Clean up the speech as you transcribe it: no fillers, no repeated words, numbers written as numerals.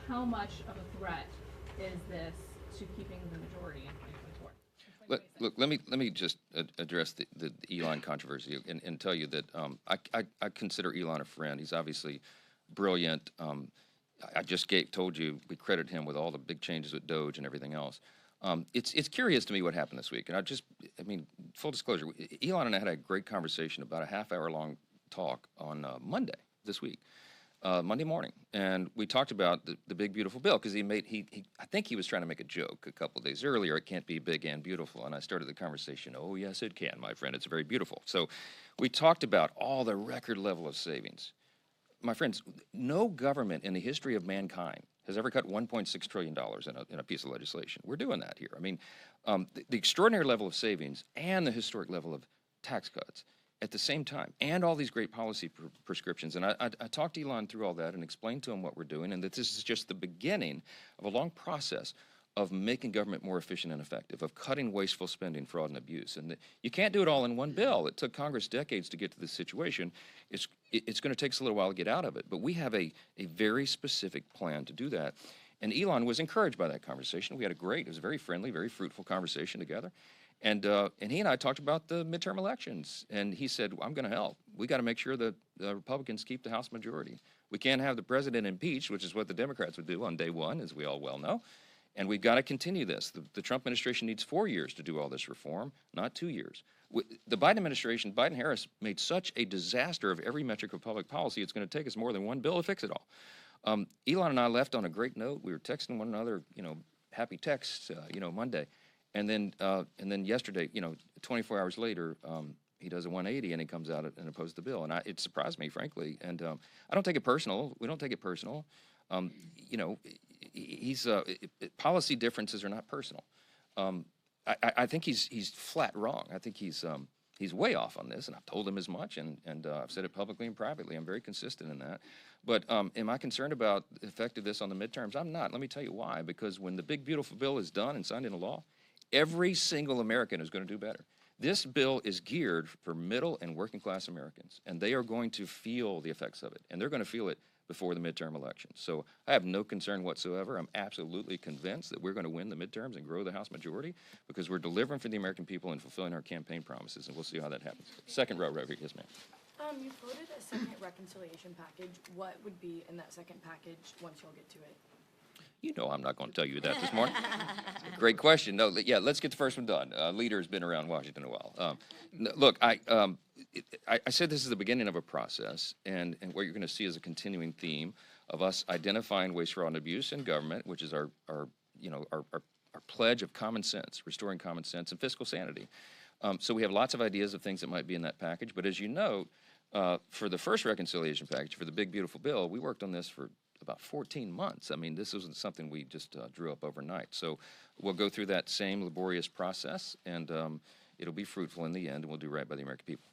how much of a threat is this to keeping the majority in 2024? Look, let me just address the Elon controversy and tell you that I consider Elon a friend. He's obviously brilliant. I just told you we credit him with all the big changes with Doge and everything else. It's curious to me what happened this week, and I mean, full disclosure, Elon and I had a great conversation, about a half-hour long talk on Monday this week. Monday morning, and we talked about the big beautiful bill, because I think he was trying to make a joke a couple of days earlier. It can't be big and beautiful, and I started the conversation. Oh yes, it can, my friend. It's very beautiful. So we talked about all the record level of savings. My friends, no government in the history of mankind has ever cut $1.6 trillion in a piece of legislation. We're doing that here. I mean, the extraordinary level of savings and the historic level of tax cuts at the same time, and all these great policy prescriptions. And I talked to Elon through all that and explained to him what we're doing, and that this is just the beginning of a long process of making government more efficient and effective, of cutting wasteful spending, fraud, and abuse. And you can't do it all in one bill. It took Congress decades to get to this situation. It's going to take us a little while to get out of it, but we have a very specific plan to do that. And Elon was encouraged by that conversation. We had it was a very friendly, very fruitful conversation together. And he and I talked about the midterm elections, and he said, well, I'm going to help. We got to make sure that the Republicans keep the House majority. We can't have the president impeached, which is what the Democrats would do on day one, as we all well know. And we've got to continue this. The Trump administration needs 4 years to do all this reform, not 2 years. The Biden administration, Biden-Harris, made such a disaster of every metric of public policy, it's going to take us more than one bill to fix it all. Elon and I left on a great note. We were texting one another, happy texts, Monday. And then yesterday, 24 hours later, he does a 180 and he comes out and opposes the bill. And it surprised me, frankly. And I don't take it personal. We don't take it personal. Policy differences are not personal. I think he's flat wrong. I think he's way off on this, and I've told him as much, and I've said it publicly and privately. I'm very consistent in that. But am I concerned about the effect of this on the midterms? I'm not. Let me tell you why. Because when the big beautiful bill is done and signed into law, every single American is going to do better. This bill is geared for middle and working class Americans, and they are going to feel the effects of it, and they're going to feel it before the midterm elections. So I have no concern whatsoever. I'm absolutely convinced that we're going to win the midterms and grow the House majority, because we're delivering for the American people and fulfilling our campaign promises, and we'll see how that happens. Second row, right here. Yes, ma'am. You floated a second reconciliation package. What would be in that second package once y'all get to it? You know I'm not going to tell you that this morning. Great question. No, yeah, let's get the first one done. Leader's been around Washington a while. Look, I said this is the beginning of a process, and what you're going to see is a continuing theme of us identifying waste, fraud, and abuse in government, which is our pledge of common sense, restoring common sense and fiscal sanity. So we have lots of ideas of things that might be in that package, but as you note, for the first reconciliation package, for the big beautiful bill, we worked on this for about 14 months. I mean, this wasn't something we just drew up overnight. So we'll go through that same laborious process, and it'll be fruitful in the end, and we'll do right by the American people.